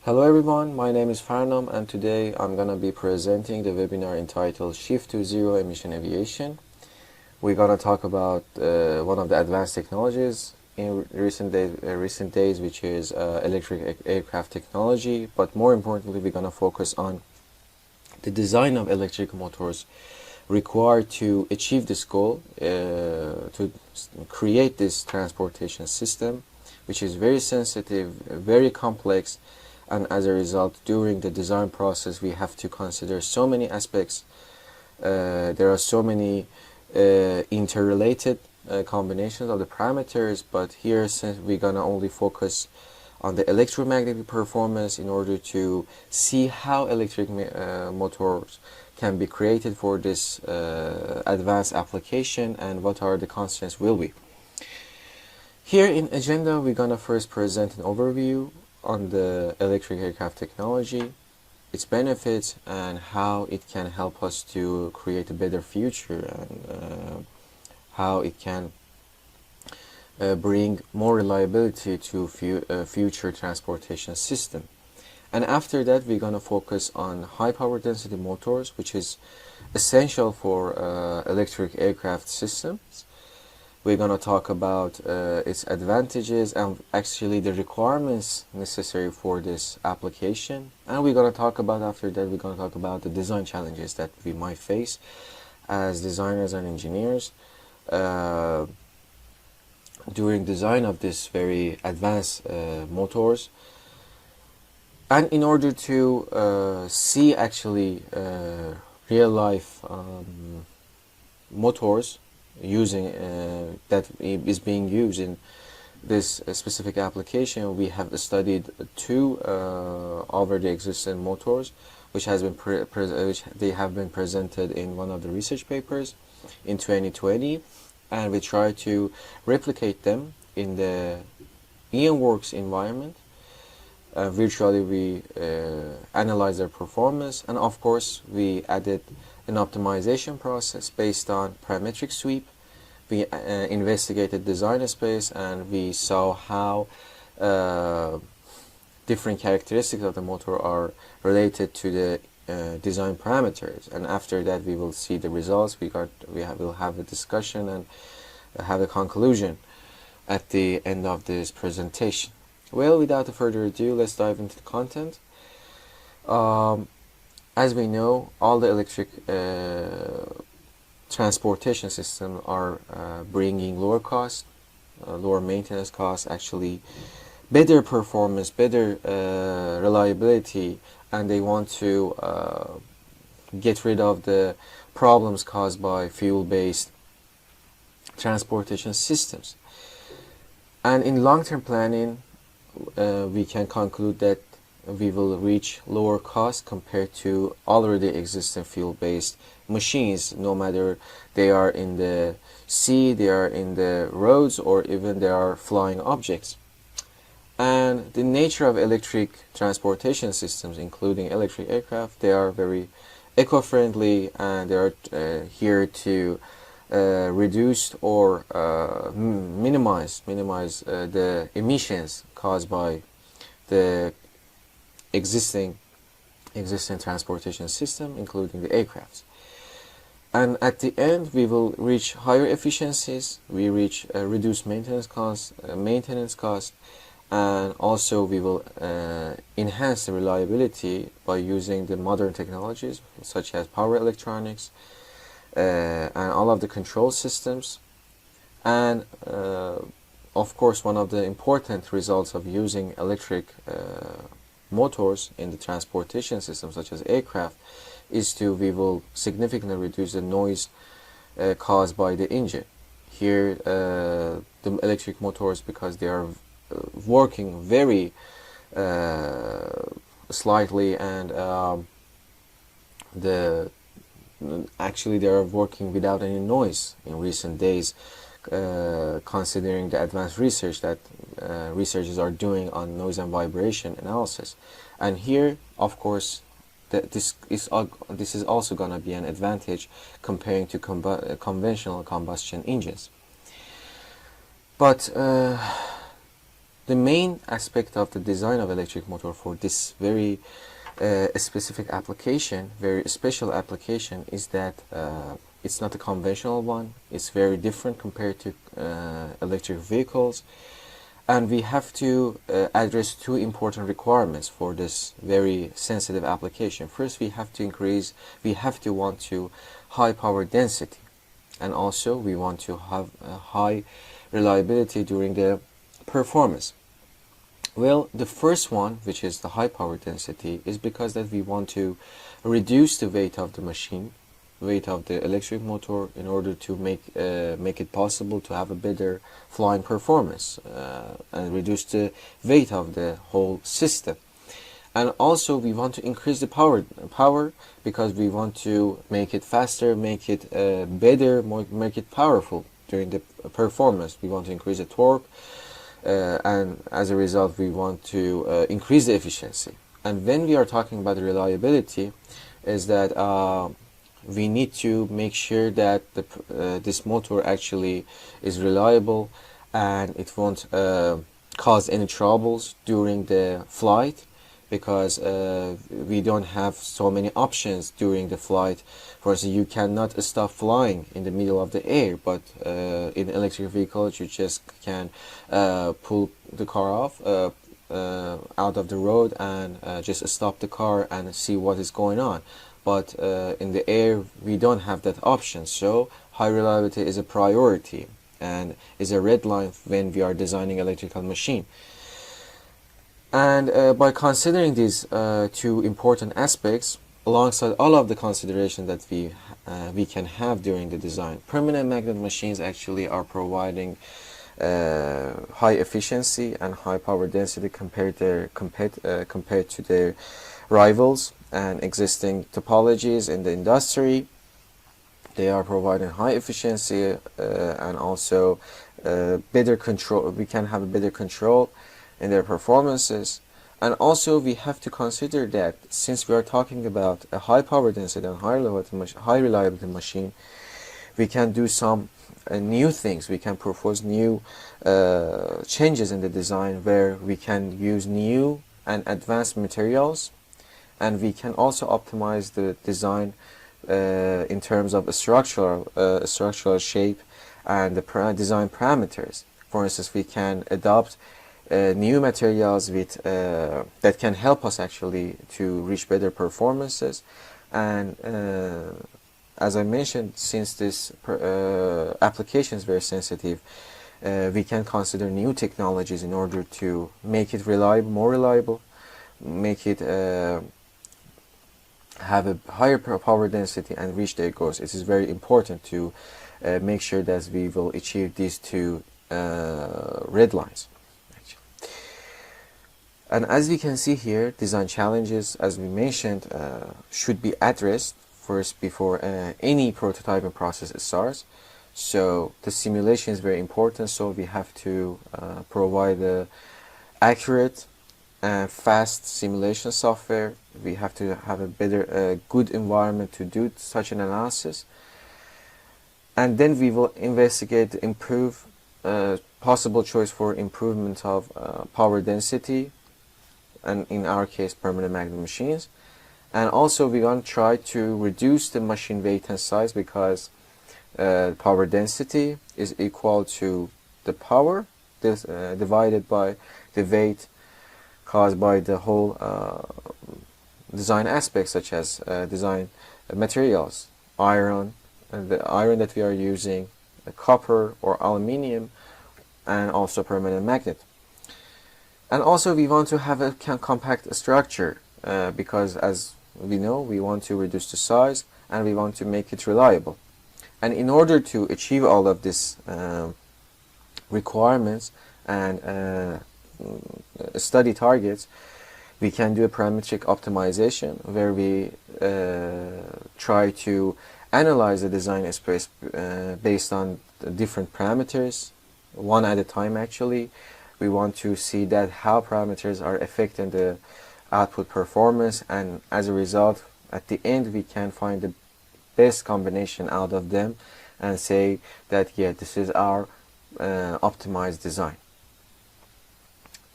Hello everyone, my name is Farnam and today I'm going to be presenting the webinar entitled Shift to Zero Emission Aviation. We're going to talk about one of the advanced technologies in recent days, which is electric aircraft technology, but more importantly we're going to focus on the design of electric motors required to achieve this goal, to create this transportation system, which is very sensitive, very complex, and as a result, during the design process, we have to consider so many aspects. There are so many interrelated combinations of the parameters, but here, since we're gonna only focus on the electromagnetic performance in order to see how electric motors can be created for this advanced application and what are the constraints will be. Here in agenda, we're gonna first present an overview on the electric aircraft technology, its benefits, and how it can help us to create a better future, and how it can bring more reliability to future transportation system. And after that, we're going to focus on high power density motors, which is essential for electric aircraft systems. We're going to talk about its advantages and actually the requirements necessary for this application. And we're going to talk about, after that, we're going to talk about the design challenges that we might face as designers and engineers during design of this very advanced motors. And in order to see actually real life motors using that is being used in this specific application, we have studied two already existing motors, which has been which they have been presented in one of the research papers in 2020, and we try to replicate them in the EMWorks environment. Virtually we analyze their performance, and of course we added an optimization process based on parametric sweep. We investigated design space, and we saw how different characteristics of the motor are related to the design parameters. And after that, we will see the results. We'll have a discussion and have a conclusion at the end of this presentation. Well, without further ado, let's dive into the content. As we know, all the electric transportation systems are bringing lower cost, lower maintenance costs, actually better performance, better reliability, and they want to get rid of the problems caused by fuel-based transportation systems. And in long-term planning, we can conclude that we will reach lower cost compared to already existing fuel-based machines, no matter they are in the sea, they are in the roads, or even they are flying objects. And the nature of electric transportation systems, including electric aircraft, they are very eco-friendly, and they are here to reduce or minimize the emissions caused by the existing transportation system, including the aircrafts. And at the end, we will reach higher efficiencies, we reach reduced maintenance costs, and also we will enhance the reliability by using the modern technologies such as power electronics and all of the control systems. And of course, one of the important results of using electric motors in the transportation system such as aircraft is we will significantly reduce the noise caused by the engine. Here the electric motors, because they are working very slightly, and actually they are working without any noise in recent days, considering the advanced research that researchers are doing on noise and vibration analysis. And here, of course, this is also going to be an advantage comparing to conventional combustion engines. But The main aspect of the design of electric motor for this very specific application, very special application, is that it's not a conventional one. It's very different compared to electric vehicles, and we have to address two important requirements for this very sensitive application. First, we have to want to high power density, and also we want to have a high reliability during the performance. Well, the first one, which is the high power density, is because that we want to reduce the weight of the machine, weight of the electric motor, in order to make it possible to have a better flying performance and reduce the weight of the whole system. And also we want to increase the power because we want to make it faster, make it better, make it powerful during the performance. We want to increase the torque. And as a result, we want to increase the efficiency. And when we are talking about reliability, is that we need to make sure that this motor actually is reliable and it won't cause any troubles during the flight, because we don't have so many options during the flight. For instance, you cannot stop flying in the middle of the air, but in electric vehicles you just can pull the car off out of the road and just stop the car and see what is going on. But in the air we don't have that option, so high reliability is a priority and is a red line when we are designing electrical machine. And by considering these two important aspects, alongside all of the consideration that we can have during the design, permanent magnet machines actually are providing high efficiency and high power density compared to their rivals and existing topologies in the industry. They are providing high efficiency and also better control. We can have a better control in their performances. And also we have to consider that since we are talking about a high power density and high reliability machine, we can do some new things. We can propose new changes in the design where we can use new and advanced materials, and we can also optimize the design in terms of a structural shape and the design parameters. For instance, we can adopt new materials with that can help us actually to reach better performances. And as I mentioned, since this application is very sensitive, we can consider new technologies in order to make it reliable, more reliable, make it have a higher power density and reach their goals. It is very important to make sure that we will achieve these two red lines. And as we can see here, design challenges, as we mentioned, should be addressed first before any prototyping process starts. So the simulation is very important, so we have to provide a accurate and fast simulation software. We have to have a good environment to do such an analysis. And then we will investigate, improve possible choice for improvement of power density, and in our case permanent magnet machines. And also we're going to try to reduce the machine weight and size, because power density is equal to the power divided by the weight caused by the whole design aspects, such as design materials, iron, and the iron that we are using, copper or aluminium, and also permanent magnet. And also we want to have a compact structure because, as we know, we want to reduce the size and we want to make it reliable. And in order to achieve all of these requirements and study targets, we can do a parametric optimization where we try to analyze the design space based on the different parameters, one at a time actually. We want to see that how parameters are affecting the output performance, and as a result, at the end, we can find the best combination out of them and say that, yeah, this is our optimized design.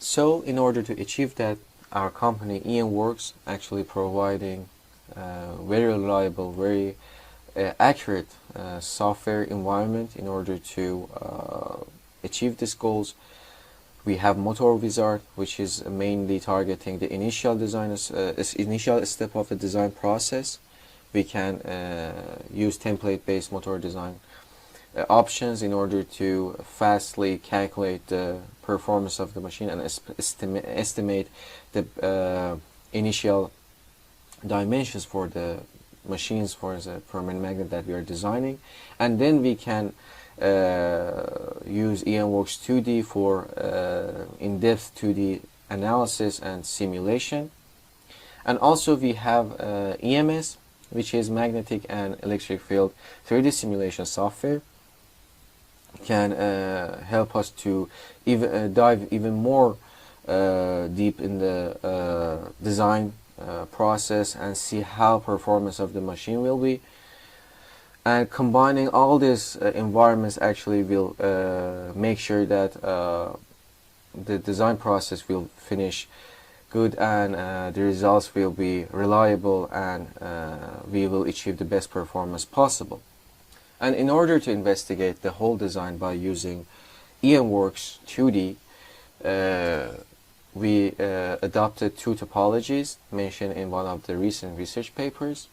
So in order to achieve that, our company EMWorks actually providing very reliable, very accurate software environment in order to achieve these goals. We have Motor Wizard, which is mainly targeting the initial design, initial step of the design process. We can use template-based motor design options in order to fastly calculate the performance of the machine and estimate the initial dimensions for the machines for the permanent magnet that we are designing, and then we can use EMWorks 2D for in-depth 2D analysis and simulation. And also we have EMS, which is magnetic and electric field 3D simulation software. Can help us to dive even more deep in the design process and see how performance of the machine will be. And combining all these environments actually will make sure that the design process will finish good and the results will be reliable, and we will achieve the best performance possible. And in order to investigate the whole design by using EMWorks 2D, we adopted two topologies mentioned in one of the recent research papers,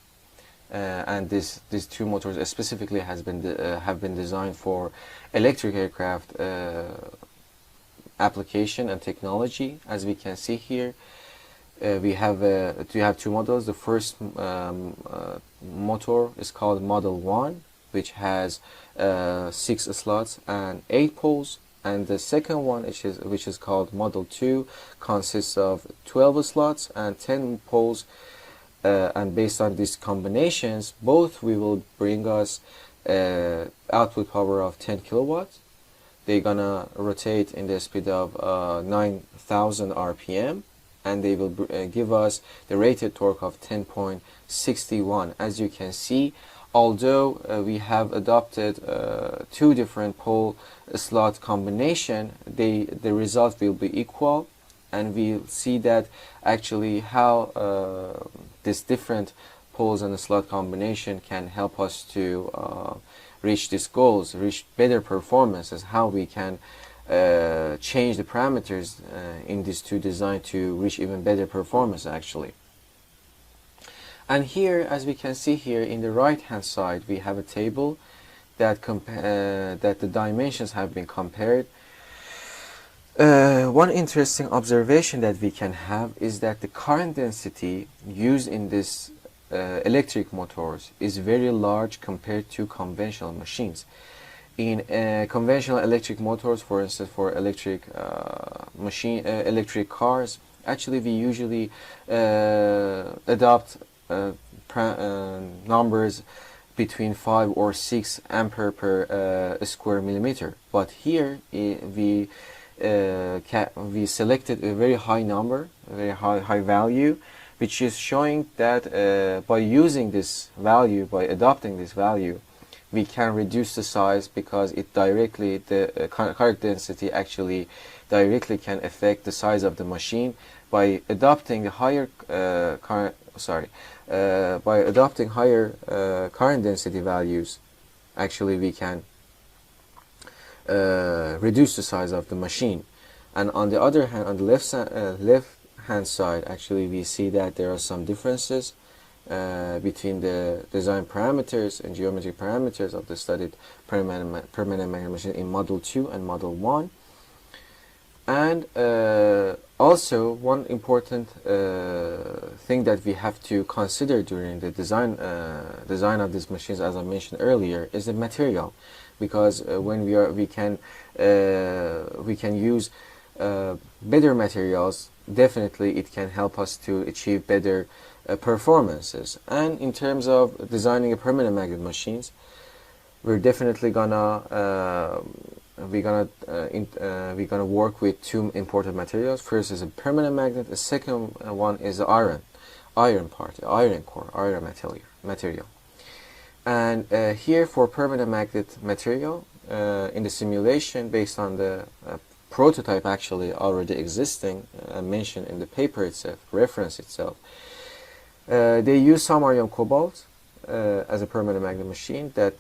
and these two motors specifically have been designed for electric aircraft application and technology. As we can see here, we have two models. The first motor is called Model 1, which has 6 slots and 8 poles, and the second one, which is called Model 2, consists of 12 slots and 10 poles, and based on these combinations, both will bring us output power of 10 kilowatts. They're gonna rotate in the speed of 9,000 RPM, and they will give us the rated torque of 10.61. As you can see, although we have adopted two different pole slot combination, the result will be equal, and we'll see that actually how this different poles and slot combination can help us to reach these goals, reach better performances, how we can change the parameters in these two designs to reach even better performance actually. And here, as we can see here in the right hand side, we have a table that the dimensions have been compared. One interesting observation that we can have is that the current density used in this electric motors is very large compared to conventional machines. In conventional electric motors, for instance, for electric electric cars, actually we usually adopt numbers between 5 or 6 ampere per square millimeter. But here we selected a very high number, a very high value, which is showing that by using this value, by adopting this value, we can reduce the size, because it directly, the current density actually directly can affect the size of the machine. By adopting higher current density values, actually we can reduce the size of the machine. And on the other hand, on the left hand side, actually we see that there are some differences between the design parameters and geometric parameters of the studied permanent magnet machine in Model 2 and Model 1. And also, one important thing that we have to consider during the design of these machines, as I mentioned earlier, is the material, because when we can use better materials, definitely it can help us to achieve better performances. And in terms of designing a permanent magnet machines, we're definitely gonna work with two important materials. First is a permanent magnet. The second one is the iron core, iron material. And here for permanent magnet material, in the simulation, based on the prototype actually already existing, mentioned in the paper itself, reference itself. They use samarium cobalt as a permanent magnet machine that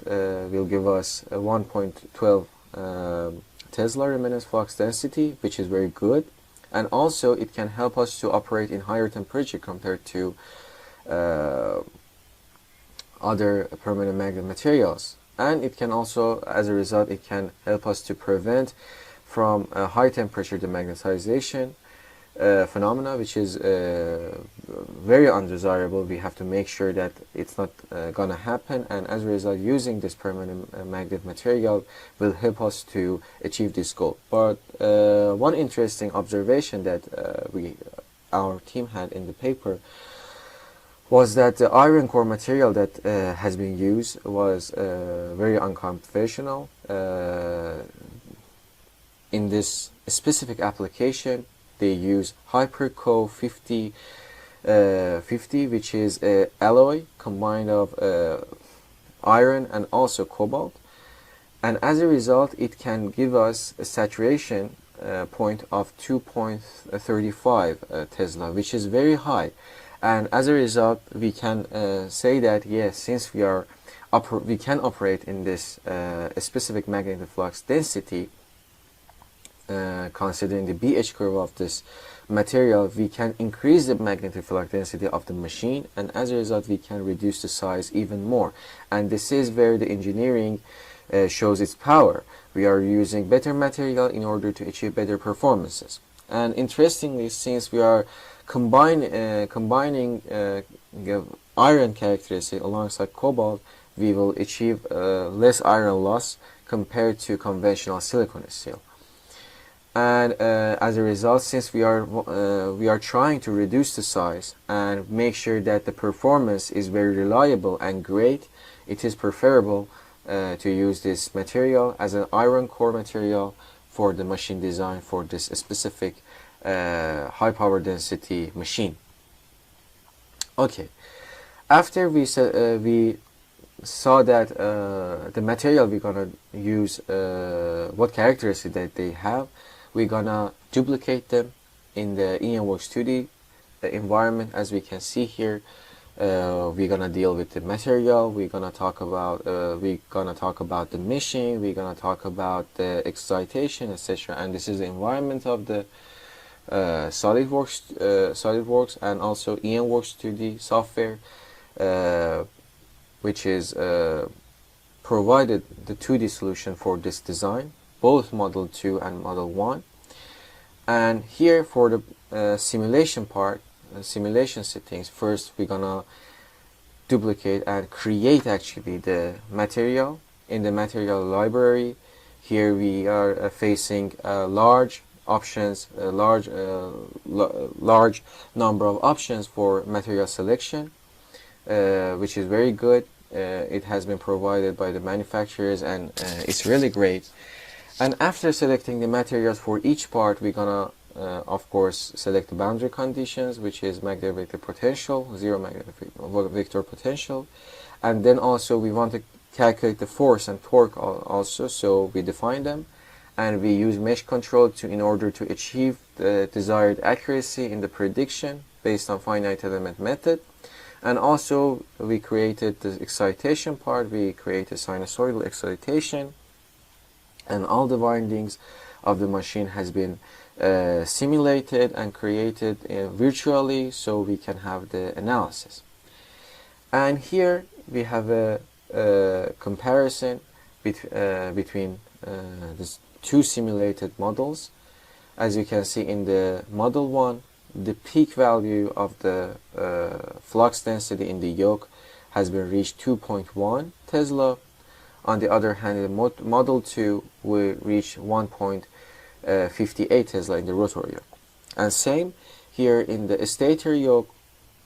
will give us a 1.12 Tesla resonance flux density, which is very good, and also it can help us to operate in higher temperature compared to other permanent magnet materials. And it can also, as a result, it can help us to prevent from high temperature demagnetization phenomena, which is very undesirable. We have to make sure that it's not gonna happen, and as a result, using this permanent magnet material will help us to achieve this goal. But one interesting observation that our team had in the paper was that the iron core material that has been used was very unconventional in this specific application. They use Hyperco 50, which is an alloy combined of iron and also cobalt, and as a result it can give us a saturation point of 2.35 Tesla, which is very high. And as a result, we can say that yes, since we can operate in this specific magnetic flux density, considering the BH curve of this material, we can increase the magnetic flux density of the machine, and as a result, we can reduce the size even more. And this is where the engineering shows its power. We are using better material in order to achieve better performances. And interestingly, since we are combining iron characteristic alongside cobalt, we will achieve less iron loss compared to conventional silicon steel. And as a result, since we are trying to reduce the size and make sure that the performance is very reliable and great, it is preferable to use this material as an iron core material for the machine design for this specific high power density machine. Okay, after we saw that the material we're gonna use, what characteristics that they have, we're gonna duplicate them in the EMWorks 2D environment. As we can see here, we're gonna deal with the material, we're gonna talk about the meshing, we're gonna talk about the excitation, etc. And this is the environment of the SolidWorks and also EMWorks 2D software, which is provided the 2D solution for this design, both Model 2 and Model 1. And here for the simulation part, simulation settings, first we're gonna duplicate and create actually the material in the material library. Here we are facing large options, large number of options for material selection, which is very good. It has been provided by the manufacturers, and it's really great. And after selecting the materials for each part, we're gonna of course select the boundary conditions, which is magnetic vector potential, zero magnetic vector potential, and then also we want to calculate the force and torque also, so we define them, and we use mesh control in order to achieve the desired accuracy in the prediction based on finite element method. And also we created the excitation part, we created sinusoidal excitation, and all the windings of the machine has been simulated and created virtually, so we can have the analysis. And here we have a comparison between these two simulated models. As you can see in the Model 1, the peak value of the flux density in the yoke has been reached 2.1 Tesla. On the other hand, the Model 2 will reach 1.58 Tesla in the rotor yoke. And same here in the Stator yoke,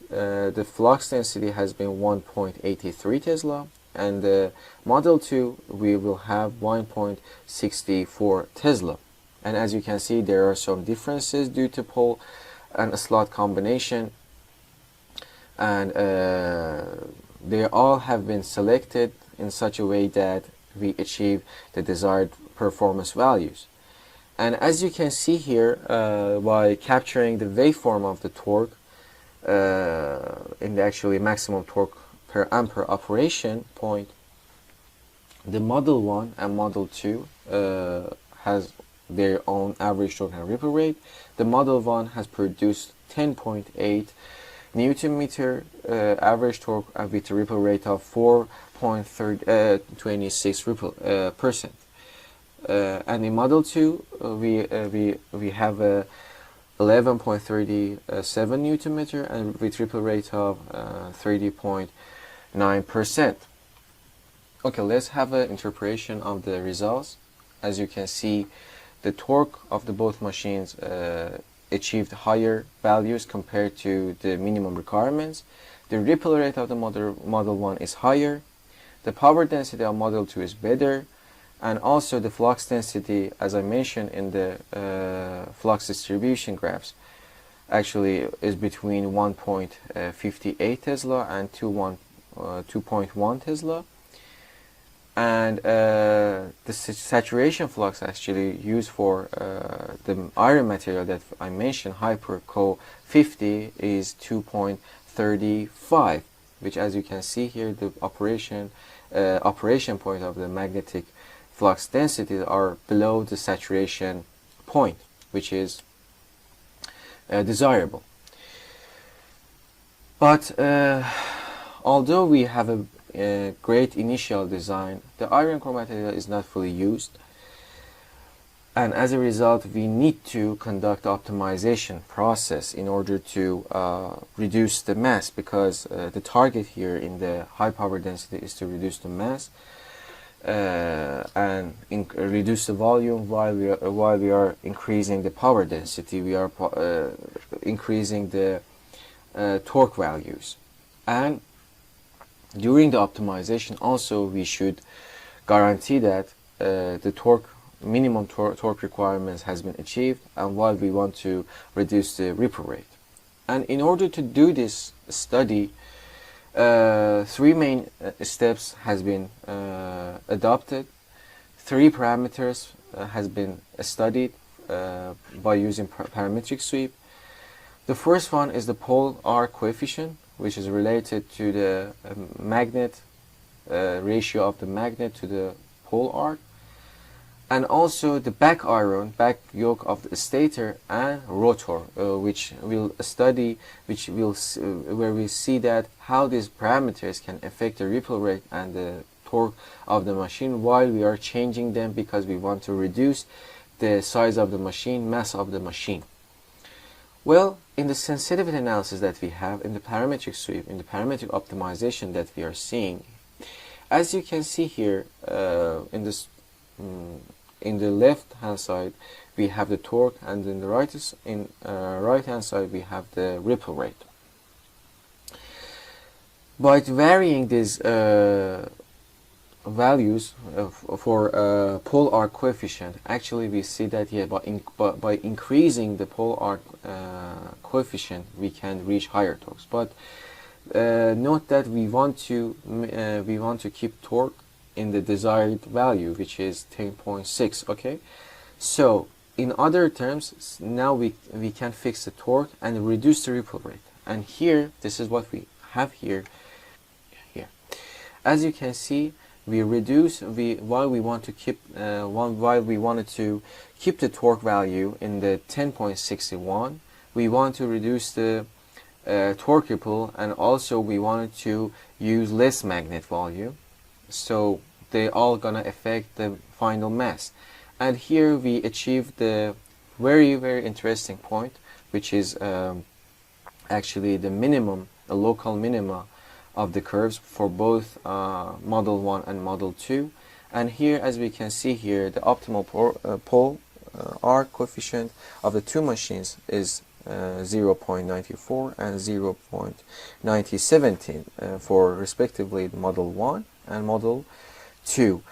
the flux density has been 1.83 Tesla, and the Model 2 we will have 1.64 Tesla. And as you can see, there are some differences due to pole and a slot combination, and they all have been selected in such a way that we achieve the desired performance values. And as you can see here, by capturing the waveform of the torque in the actually maximum torque per ampere operation point, the Model 1 and Model 2 has their own average torque and ripple rate. The Model 1 has produced 10.8 Newton meter average torque with a ripple rate of 4.26 ripple percent. And in Model 2, we have a 11.37 Newton meter and with ripple rate of 30.9%. Okay, let's have an interpretation of the results. As you can see, the torque of the both machines achieved higher values compared to the minimum requirements. The ripple rate of the Model 1 is higher. The power density of Model 2 is better. And also the flux density, as I mentioned in the flux distribution graphs, actually is between 1.58 Tesla and 2.1 Tesla. And the saturation flux actually used for the iron material that I mentioned, HyperCo 50, is 2.35, which, as you can see here, the operation point of the magnetic flux densities are below the saturation point, which is desirable. But although we have a great initial design, the iron core material is not fully used, and as a result we need to conduct optimization process in order to reduce the mass, because the target here in the high power density is to reduce the mass and reduce the volume while we are increasing the power density. We are increasing the torque values, and during the optimization also we should guarantee that the minimum torque requirements has been achieved, and while we want to reduce the ripple rate. And in order to do this study, three main steps has been adopted. Three parameters has been studied by using parametric sweep. The first one is the pole arc coefficient, which is related to the magnet ratio of the magnet to the pole arc, and also the back yoke of the stator and rotor, which we'll study, where we see that how these parameters can affect the ripple rate and the torque of the machine while we are changing them, because we want to reduce the size of the machine, mass of the machine. Well, in the sensitivity analysis that we have, in the parametric sweep, in the parametric optimization that we are seeing, as you can see here, in the left hand side we have the torque, and in the right hand side we have the ripple rate. By varying these values for pole arc coefficient, actually we see that by increasing the pole arc coefficient we can reach higher torques. But note that we want to keep torque in the desired value, which is 10.6. Okay, so in other terms, now we can fix the torque and reduce the ripple rate. And here, this is what we have here. As you can see, we reduce while we wanted to keep the torque value in the 10.61. We want to reduce the torque ripple, and also we wanted to use less magnet volume, so they all gonna affect the final mass. And here we achieved the very interesting point, which is actually the local minima of the curves for both Model 1 and Model 2. And here, as we can see here, the optimal pole arc coefficient of the two machines is 0.94 and 0.9017 for respectively Model 1 and Model 2.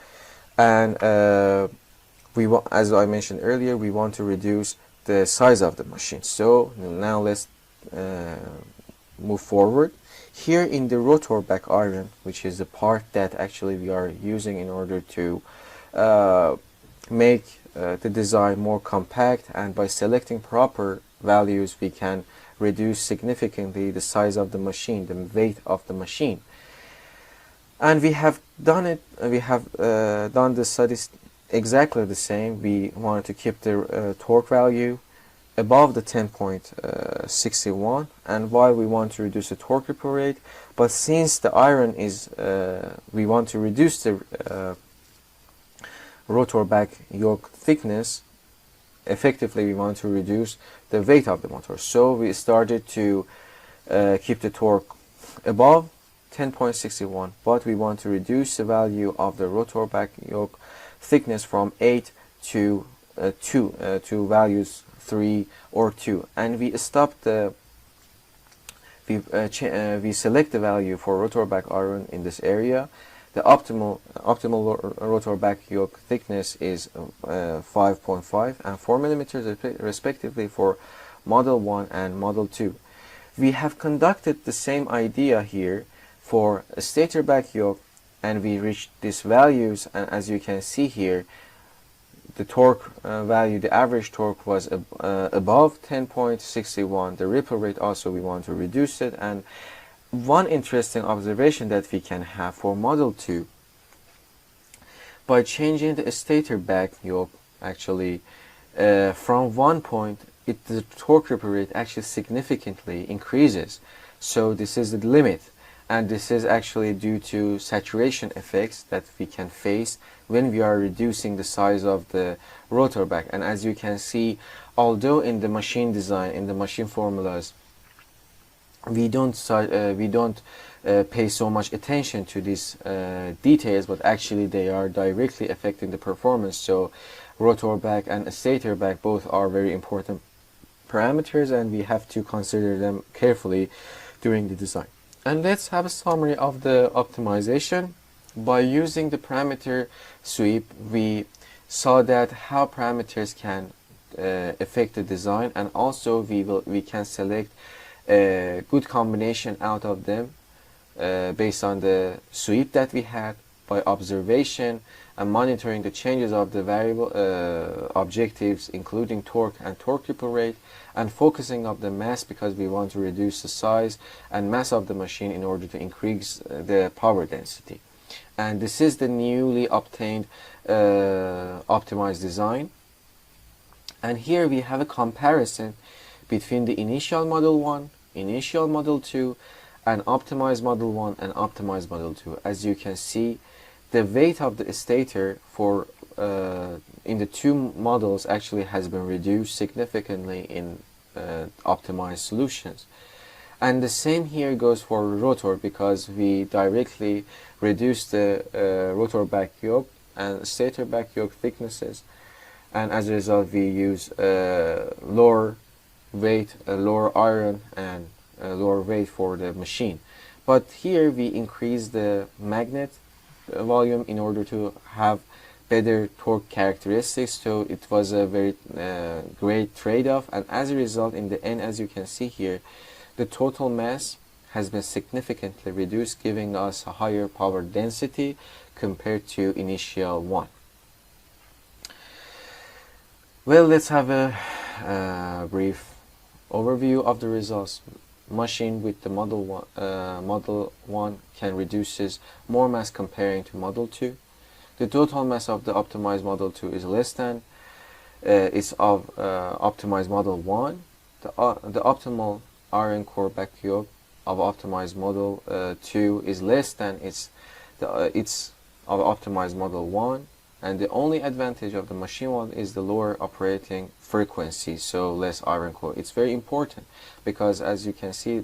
And as I mentioned earlier, we want to reduce the size of the machine. So now let's move forward. Here in the rotor back iron, which is the part that actually we are using in order to make the design more compact, and by selecting proper values we can reduce significantly the size of the machine, the weight of the machine. And we have done it, we have done the studies exactly the same. We wanted to keep the torque value above the 10.61, and why we want to reduce the torque ripple rate. But since the iron is, we want to reduce the rotor back yoke thickness, effectively we want to reduce the weight of the motor. So we started to keep the torque above 10.61, but we want to reduce the value of the rotor back yoke thickness from 8 to 2 to values 3 or 2, and we stopped the we select the value for rotor back iron in this area. The optimal rotor back yoke thickness is 5.5 and 4 millimeters respectively for Model 1 and Model 2. We have conducted the same idea here for a stator back yoke, and we reached these values, and as you can see here, the torque value, the average torque was above 10.61. The ripple rate also we want to reduce it. And one interesting observation that we can have for Model 2, by changing the stator back yoke, actually from 1 point, the torque ripple rate actually significantly increases. So this is the limit, and this is actually due to saturation effects that we can face when we are reducing the size of the rotor back. And as you can see, although in the machine design, in the machine formulas, we don't pay so much attention to these details, but actually they are directly affecting the performance. So rotor back and stator back both are very important parameters, and we have to consider them carefully during the design. And let's have a summary of the optimization. By using the parameter sweep, we saw that how parameters can affect the design, and also we can select a good combination out of them based on the sweep that we had, by observation and monitoring the changes of the variable objectives, including torque and torque ripple rate, and focusing on the mass because we want to reduce the size and mass of the machine in order to increase the power density. And this is the newly obtained optimized design. And here we have a comparison between the initial Model 1, initial Model 2, and optimized Model 1 and optimized Model 2. As you can see, the weight of the stator for in the two models actually has been reduced significantly in optimized solutions. And the same here goes for rotor, because we directly reduce the rotor back yoke and stator back yoke thicknesses, and as a result we use lower weight, lower iron, and lower weight for the machine. But here we increase the magnet volume in order to have better torque characteristics, so it was a very great trade-off. And as a result, in the end, as you can see here, the total mass has been significantly reduced, giving us a higher power density compared to initial one. Well, let's have a brief overview of the results. Machine with the Model 1 can reduces more mass comparing to Model 2. The total mass of the optimized Model 2 is less than is of optimized Model 1. The optimal iron core back yoke of optimized Model 2 is less than its of optimized Model 1, and the only advantage of the machine one is the lower operating frequency, so less iron core. It's very important because, as you can see,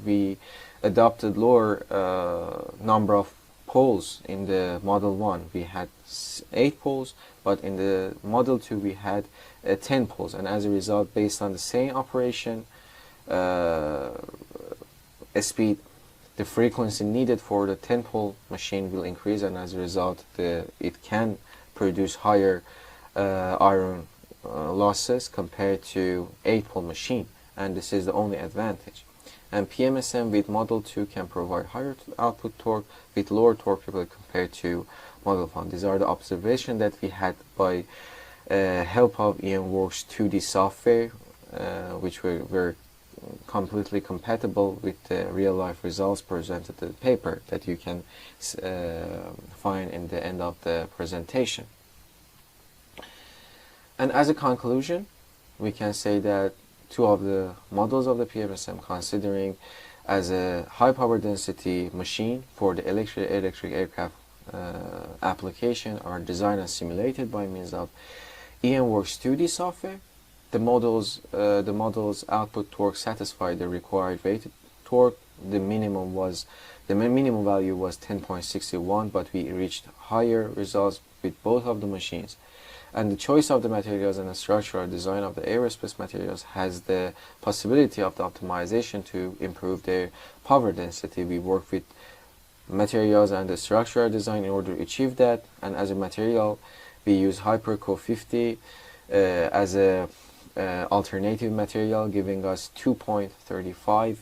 we adopted lower number of poles in the Model 1. We had 8 poles, but in the Model 2 we had 10 poles, and as a result, based on the same operation speed, the frequency needed for the 10-pole machine will increase, and as a result it can produce higher iron losses compared to 8-pole machine, and this is the only advantage. And PMSM with Model 2 can provide higher output torque with lower torque ripple compared to Model 1. These are the observations that we had by help of EMWorks 2D software, which were completely compatible with the real-life results presented in the paper that you can find in the end of the presentation. And as a conclusion, we can say that two of the models of the PMSM considering as a high power density machine for the electric aircraft application are designed and simulated by means of EMWorks 2D software. The model's output torque satisfied the required rated torque. The minimum value was 10.61, but we reached higher results with both of the machines. And the choice of the materials and the structural design of the aerospace materials has the possibility of the optimization to improve their power density. We work with materials and the structural design in order to achieve that. And as a material, we use Hyperco 50 as a alternative material, giving us 2.35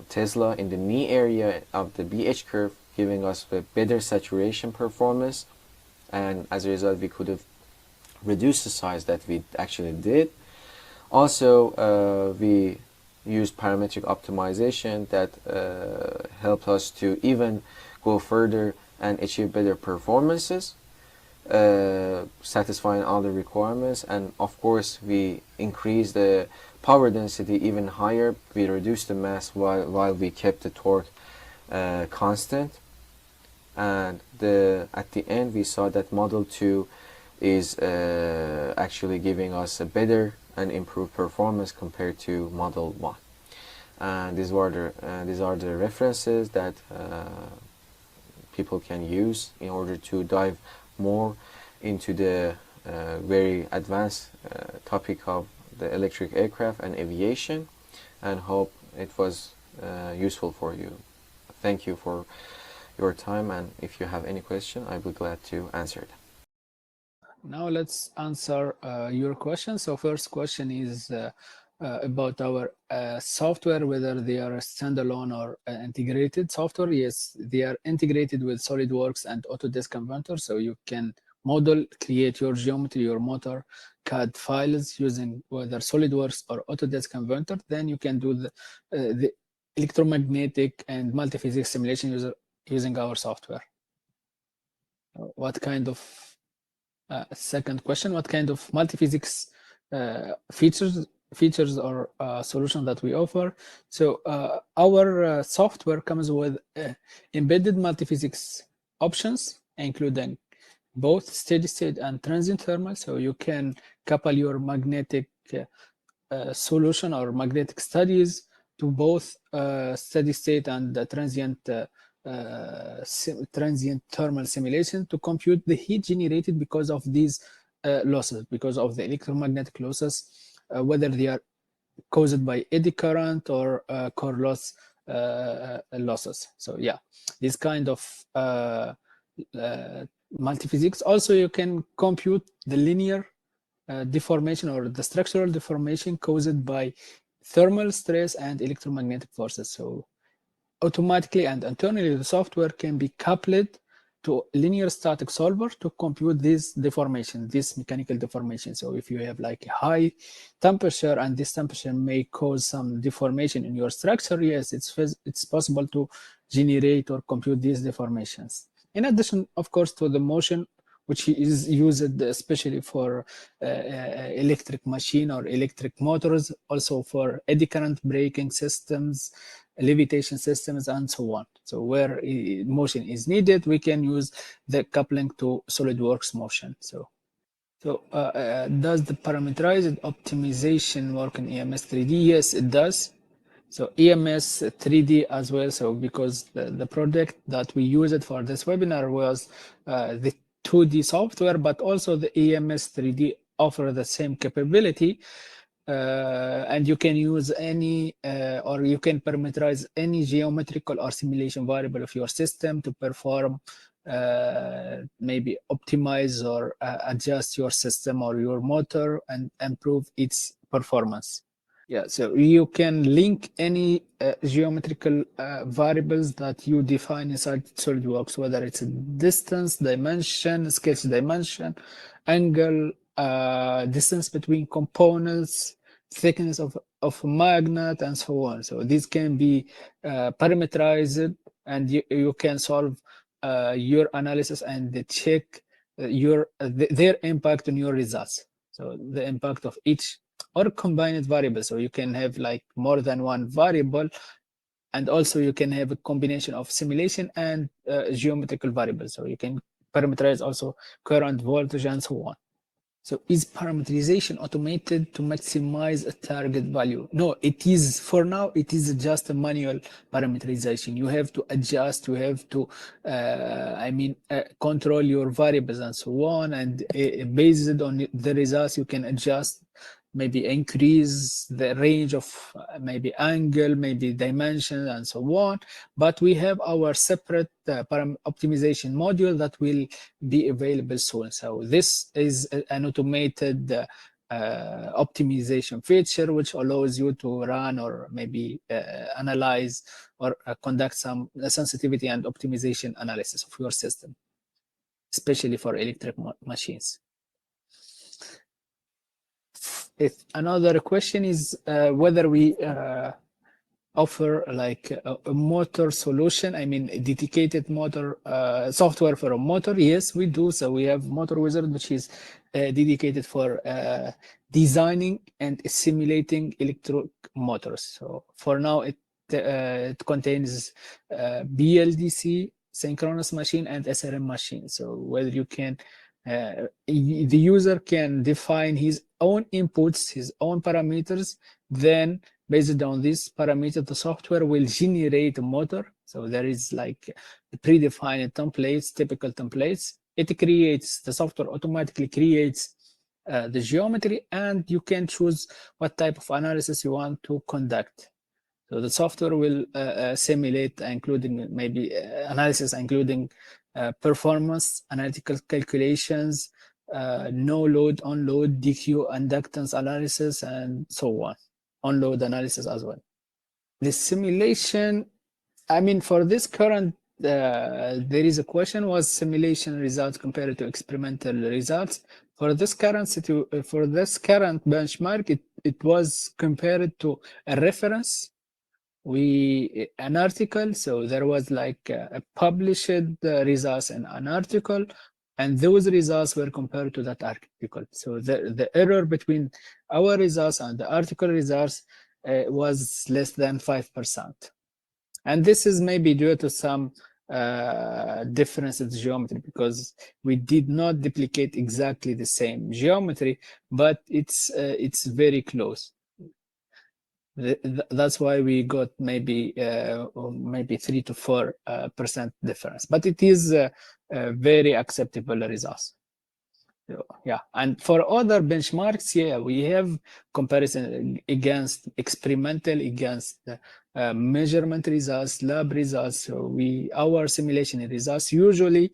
Tesla in the knee area of the BH curve, giving us a better saturation performance. And as a result, we could have reduced the size that we actually did. Also, we used parametric optimization that helped us to even go further and achieve better performances, satisfying all the requirements. And of course, we increased the power density even higher. We reduced the mass while we kept the torque constant. And at the end, we saw that Model 2 is actually giving us a better and improved performance compared to Model 1. And these are the references that people can use in order to dive more into the very advanced topic of the electric aircraft and aviation, and hope it was useful for you. Thank you for your time, and if you have any question, I would be glad to answer it. Now let's answer your question. So first question is about our software, whether they are standalone or integrated software. Yes, they are integrated with SolidWorks and Autodesk Converter, so you can model, create your geometry, your motor CAD files using whether SolidWorks or Autodesk Converter. Then you can do the electromagnetic and multi-physics simulation using our software. What kind of second question, what kind of multi-physics features or solution that we offer? So our software comes with embedded multi-physics options, including both steady state and transient thermal. So you can couple your magnetic solution or magnetic studies to both steady state and transient thermal simulation to compute the heat generated because of these losses, because of the electromagnetic losses, whether they are caused by eddy current or core loss losses. So yeah, this kind of multi-physics. Also, you can compute the linear deformation or the structural deformation caused by thermal stress and electromagnetic forces. So automatically and internally, the software can be coupled to linear static solver to compute this deformation, this mechanical deformation. So if you have like a high temperature and this temperature may cause some deformation in your structure, yes, it's possible to generate or compute these deformations. In addition, of course, to the motion, which is used especially for electric machine or electric motors, also for eddy current braking systems, levitation systems, and so on. So where motion is needed, we can use the coupling to SolidWorks motion. So does the parameterized optimization work in EMS 3D? Yes, it does. So EMS 3D as well. So because the product that we used for this webinar was the 2D software, but also the EMS 3D offer the same capability. And you can use any or you can parameterize any geometrical or simulation variable of your system to perform maybe optimize or adjust your system or your motor and improve its performance. Yeah, so you can link any geometrical variables that you define inside SolidWorks, whether it's a distance, dimension, sketch dimension, angle, distance between components, thickness of magnet, and so on. So these can be parameterized, and you can solve your analysis and check their impact on your results. So the impact of each or combined variable. So you can have like more than one variable, and also you can have a combination of simulation and geometrical variables. So you can parameterize also current, voltage, and so on. So is parameterization automated to maximize a target value? No, it is, for now, it is just a manual parameterization. You have to adjust, you have to, control your variables and so on. And based on the results, you can adjust, maybe increase the range of maybe angle, maybe dimension, and so on. But we have our separate optimization module that will be available soon. So this is an automated optimization feature which allows you to run or maybe analyze or conduct some sensitivity and optimization analysis of your system, especially for electric machines. Another question is whether we offer like a motor solution, I mean a dedicated motor software for a motor. Yes, we do. So we have Motor Wizard, which is dedicated for designing and simulating electric motors. So for now it contains BLDC, synchronous machine, and SRM machine. So whether you can the user can define his own inputs, his own parameters, then based on this parameter, the software will generate a motor. So there is like predefined templates, typical templates. The software automatically creates the geometry, and you can choose what type of analysis you want to conduct. So the software will simulate, including maybe analysis, including performance, analytical calculations, no load, on load, DQ, inductance analysis, and so on. On load analysis as well. The simulation, I mean, for this current, there is a question: was simulation results compared to experimental results? For this current benchmark, it was compared to a reference. An article, so there was like a published results in an article, and those results were compared to that article. So the error between our results and the article results was less than 5%. And this is maybe due to some differences in geometry, because we did not duplicate exactly the same geometry, but it's very close. That's why we got maybe 3 to 4% difference, but it is a very acceptable results. So, yeah, and for other benchmarks, yeah, we have comparison against experimental, against measurement results, lab results. So our simulation results usually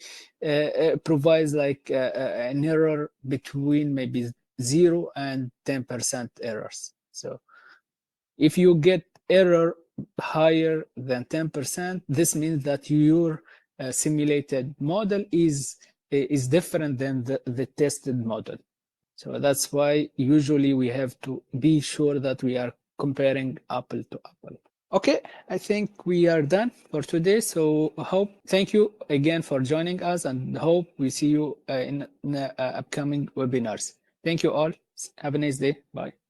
provides like an error between maybe 0 and 10% errors. So if you get error higher than 10%, this means that your simulated model is different than the tested model. So that's why usually we have to be sure that we are comparing apple to apple. Okay, I think we are done for today. So thank you again for joining us, and hope we see you in upcoming webinars. Thank you all. Have a nice day. Bye.